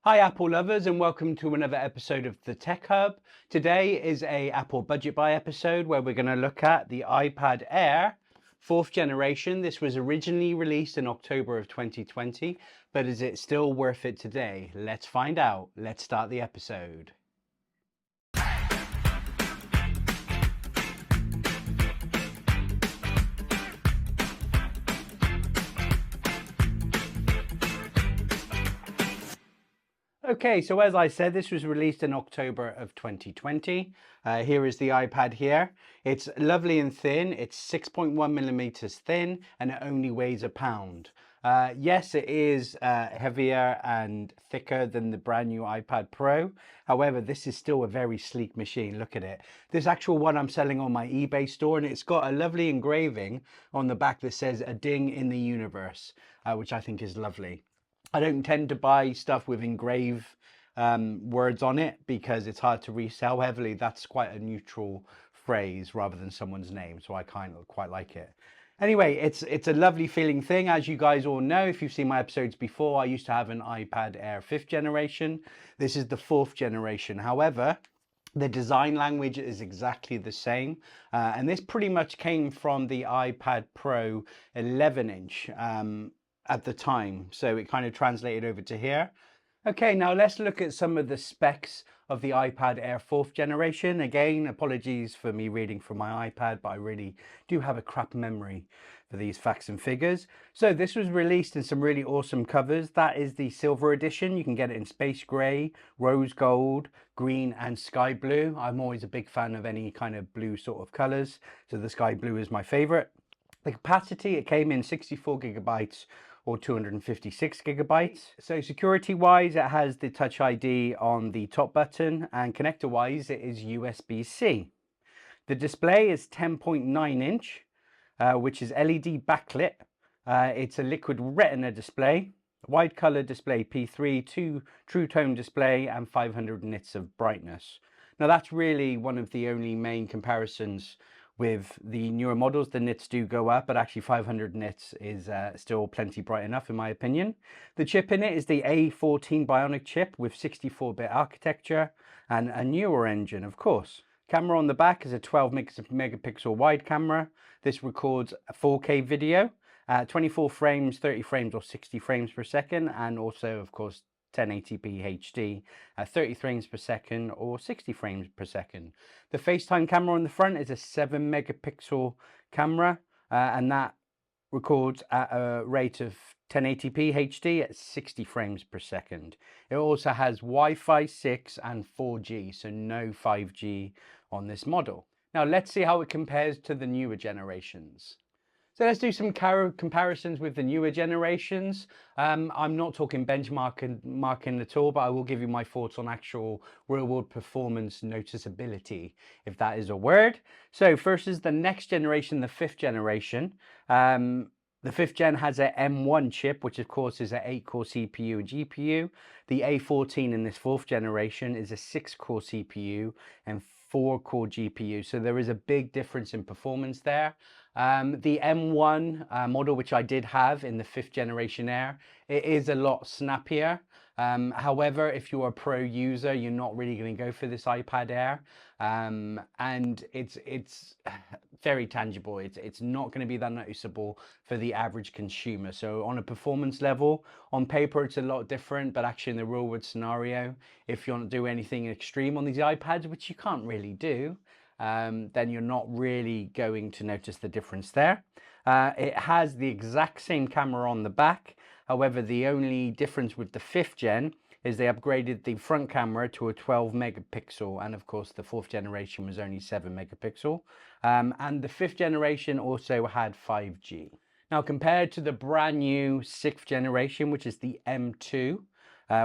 Hi Apple lovers, and welcome to another episode of the Tech Hub. Today is a Apple budget buy episode where we're going to look at the iPad Air 4th generation. This was originally released in October of 2020, but is it still worth it today? Let's find out. Let's start the episode. Okay, so as I said, this was released in October of 2020. Here is the iPad here. It's lovely and thin. It's 6.1 millimeters thin and it only weighs a pound. Yes, it is heavier and thicker than the brand new iPad Pro. However, this is still a very sleek machine. Look at it. This actual one I'm selling on my eBay store, and it's got a lovely engraving on the back that says "A Ding in the Universe," which I think is lovely. I don't tend to buy stuff with engraved words on it because it's hard to resell heavily. That's quite a neutral phrase rather than someone's name, so I kind of quite like it. Anyway, it's a lovely feeling thing. As you guys all know, if you've seen my episodes before, I used to have an iPad Air 5th generation. This is the 4th generation. However, the design language is exactly the same. And this pretty much came from the iPad Pro 11-inch. At the time, so it kind of translated over to here. Okay, now let's look at some of the specs of the iPad Air 4th generation. Again, apologies for me reading from my iPad, but I really do have a crap memory for these facts and figures. So this was released in some really awesome covers. That is the silver edition. You can get it in space gray, rose gold, green and sky blue. I'm always a big fan of any kind of blue sort of colors, so the sky blue is my favorite. The capacity, it came in 64 gigabytes or 256 gigabytes. So security wise, it has the Touch ID on the top button, and connector wise, it is USB-C. The display is 10.9 inch, which is LED backlit. It's a liquid retina display, wide color display P3, true tone display, and 500 nits of brightness. Now that's really one of the only main comparisons with the newer models. The nits do go up, but actually 500 nits is still plenty bright enough in my opinion. The chip in it is the A14 Bionic chip with 64-bit architecture and a newer engine, of course. Camera on the back is a 12 megapixel wide camera. This records 4K video, 24 frames, 30 frames or 60 frames per second, and also of course 1080p HD at 30 frames per second or 60 frames per second. The FaceTime camera on the front is a 7 megapixel camera, and that records at a rate of 1080p HD at 60 frames per second. It also has Wi-Fi 6 and 4G, so no 5G on this model. Now let's see how it compares to the newer generations. So let's do some comparisons with the newer generations. I'm not talking benchmarking at all, but I will give you my thoughts on actual real-world performance noticeability, if that is a word. So first is the next generation, the 5th generation. The 5th gen has a M1 chip, which of course is an 8-core CPU and GPU. The A14 in this 4th generation is a 6-core CPU and 4-core GPU. So there is a big difference in performance there. The M1 model, which I did have in the 5th generation Air, it is a lot snappier. However, if you're a pro user, you're not really going to go for this iPad Air, and it's very tangible. It's not going to be that noticeable for the average consumer. So on a performance level, on paper, it's a lot different, but actually in the real world scenario, if you want to do anything extreme on these iPads, which you can't really do, then you're not really going to notice the difference there. It has the exact same camera on the back. However, the only difference with the 5th gen is they upgraded the front camera to a 12 megapixel, and of course the 4th generation was only 7 megapixel. And the 5th generation also had 5G. Now compared to the brand new 6th generation, which is the M2,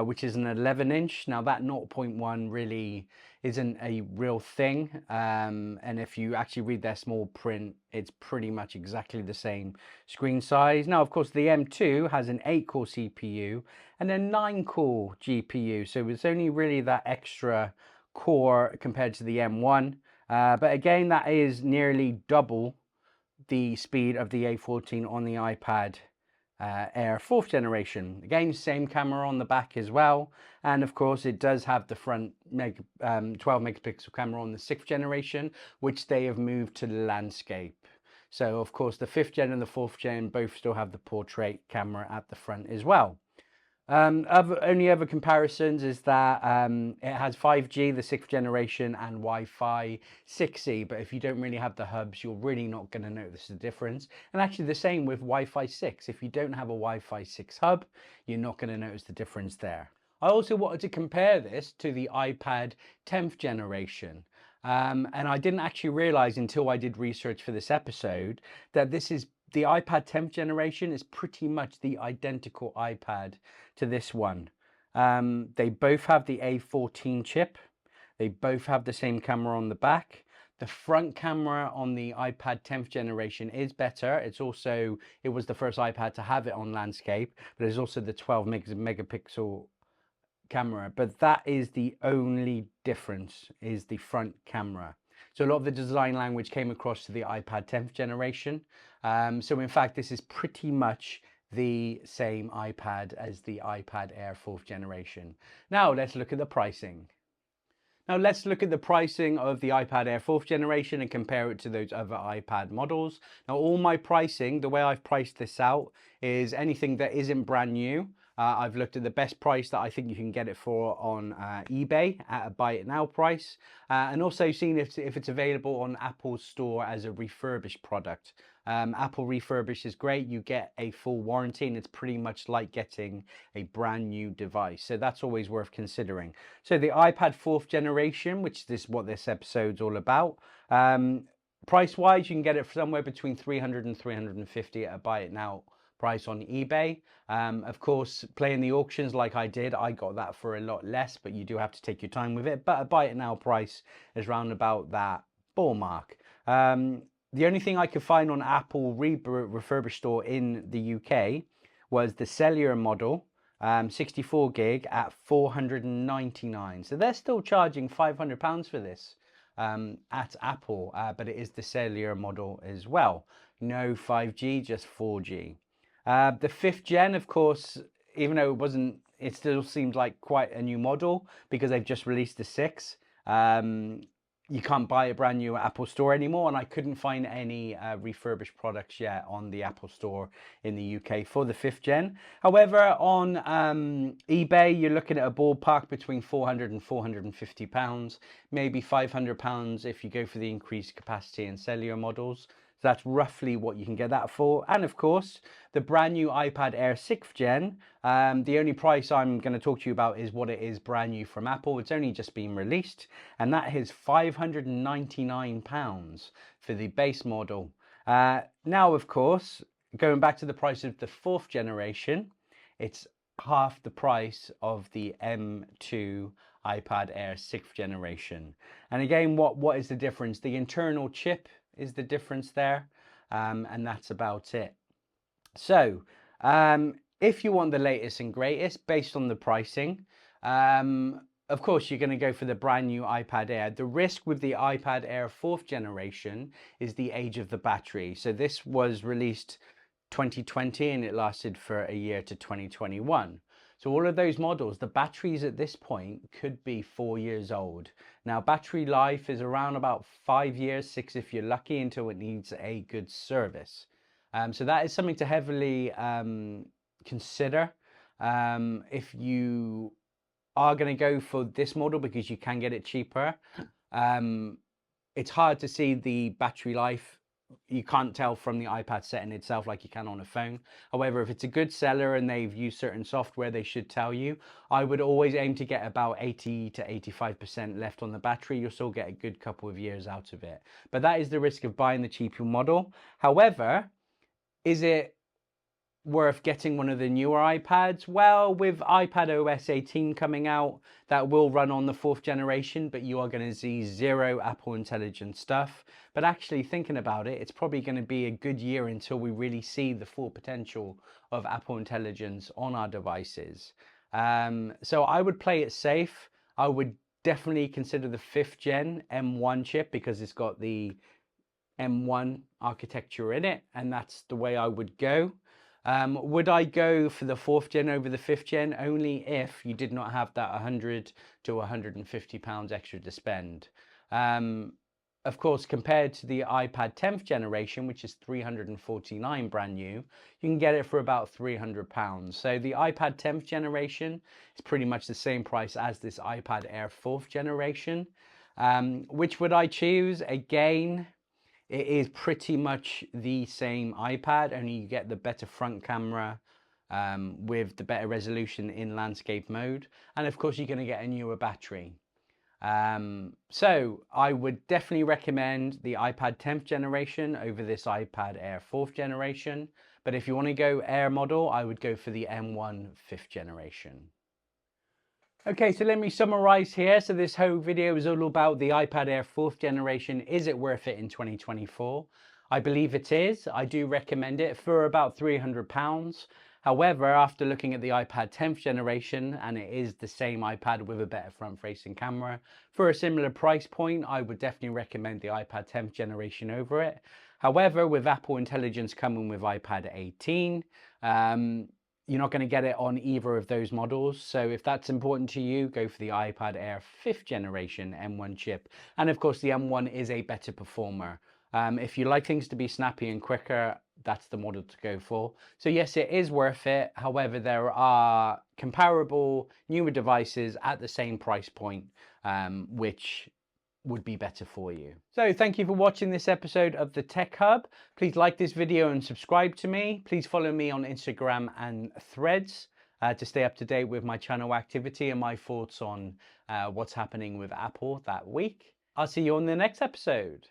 which is an 11-inch. Now that 0.1 really isn't a real thing, and if you actually read their small print, it's pretty much exactly the same screen size. Now of course the M2 has an 8-core CPU and a 9-core GPU, so it's only really that extra core compared to the M1, but again that is nearly double the speed of the A14 on the iPad Air 4th generation. Again, same camera on the back as well. And of course, it does have the front 12 megapixel camera on the 6th generation, which they have moved to the landscape. So of course, the 5th gen and the 4th gen both still have the portrait camera at the front as well. Only other comparisons is that it has 5G, the 6th generation, and Wi-Fi 6E. But if you don't really have the hubs, you're really not going to notice the difference. And actually the same with Wi-Fi 6. If you don't have a Wi-Fi 6 hub, you're not going to notice the difference there. I also wanted to compare this to the iPad 10th generation. And I didn't actually realize until I did research for this episode that the iPad 10th generation is pretty much the identical iPad to this one. They both have the A14 chip. They both have the same camera on the back. The front camera on the iPad 10th generation is better. It was the first iPad to have it on landscape, but there's also the 12 megapixel camera. But that is the only difference, is the front camera. So a lot of the design language came across to the iPad 10th generation. So in fact, this is pretty much the same iPad as the iPad Air 4th generation. Now let's look at the pricing. Now let's look at the pricing of the iPad Air 4th generation and compare it to those other iPad models. Now all my pricing, the way I've priced this out, is anything that isn't brand new. I've looked at the best price that I think you can get it for on eBay at a buy it now price, and also seen if it's available on Apple's store as a refurbished product. Apple refurbished is great. You get a full warranty and it's pretty much like getting a brand new device. So that's always worth considering. So the iPad 4th generation, which is what this episode's all about, price wise, you can get it somewhere between 300 and 350 at a buy it now price on eBay. Of course, playing the auctions like I did, I got that for a lot less, but you do have to take your time with it. But a buy it now price is round about that ball mark. The only thing I could find on Apple refurbished store in the UK was the cellular model, 64 gig at 499. So they're still charging £500 for this at Apple, but it is the cellular model as well. No 5G, just 4G. The 5th gen, of course, even though it still seemed like quite a new model because they've just released the 6. You can't buy a brand new Apple Store anymore, and I couldn't find any refurbished products yet on the Apple Store in the UK for the 5th gen. However, on eBay, you're looking at a ballpark between £400 and £450, maybe £500 if you go for the increased capacity and cellular models. So that's roughly what you can get that for. And of course, the brand new iPad Air 6th gen, the only price I'm going to talk to you about is what it is brand new from Apple. It's only just been released, and that is £599 for the base model. Now, of course, going back to the price of the 4th generation, it's half the price of the M2 iPad Air 6th generation. And again, what is the difference? The internal chip is the difference there, and that's about it. So if you want the latest and greatest based on the pricing, of course you're going to go for the brand new iPad Air. The risk with the iPad Air 4th generation is the age of the battery. So this was released 2020 and it lasted for a year to 2021. So all of those models, the batteries at this point could be 4 years old. Now, battery life is around about 5 years, 6 if you're lucky, until it needs a good service. So that is something to heavily consider if you are going to go for this model, because you can get it cheaper. It's hard to see the battery life. You can't tell from the iPad setting itself like you can on a phone. However, if it's a good seller and they've used certain software, they should tell you. I would always aim to get about 80 to 85% left on the battery. You'll still get a good couple of years out of it. But that is the risk of buying the cheaper model. However, is it worth getting one of the newer iPads? Well, with iPadOS 18 coming out, that will run on the 4th generation, but you are going to see zero Apple Intelligence stuff. But actually thinking about it, it's probably going to be a good year until we really see the full potential of Apple Intelligence on our devices. So I would play it safe. I would definitely consider the 5th gen M1 chip because it's got the M1 architecture in it, and that's the way I would go. Would I go for the 4th gen over the 5th gen? Only if you did not have that 100 to 150 pounds extra to spend. Of course, compared to the iPad 10th generation, which is 349 brand new, you can get it for about 300 pounds. So the iPad 10th generation is pretty much the same price as this iPad Air 4th generation. Which would I choose? Again, it is pretty much the same iPad, only you get the better front camera with the better resolution in landscape mode. And of course, you're going to get a newer battery. So I would definitely recommend the iPad 10th generation over this iPad Air 4th generation. But if you want to go Air model, I would go for the M1 5th generation. Okay, so let me summarize here. So this whole video is all about the iPad Air 4th generation. Is it worth it in 2024? I believe it is. I do recommend it for about £300. However, after looking at the iPad 10th generation, and it is the same iPad with a better front-facing camera, for a similar price point, I would definitely recommend the iPad 10th generation over it. However, with Apple Intelligence coming with iPad 18, you're not going to get it on either of those models. So if that's important to you, go for the iPad Air 5th generation M1 chip. And of course, the M1 is a better performer. If you like things to be snappy and quicker, that's the model to go for. So yes, it is worth it. However, there are comparable newer devices at the same price point, which would be better for you. So thank you for watching this episode of the Tech Hub. Please like this video and subscribe to me. Please follow me on Instagram and Threads to stay up to date with my channel activity and my thoughts on what's happening with Apple that week. I'll see you on the next episode.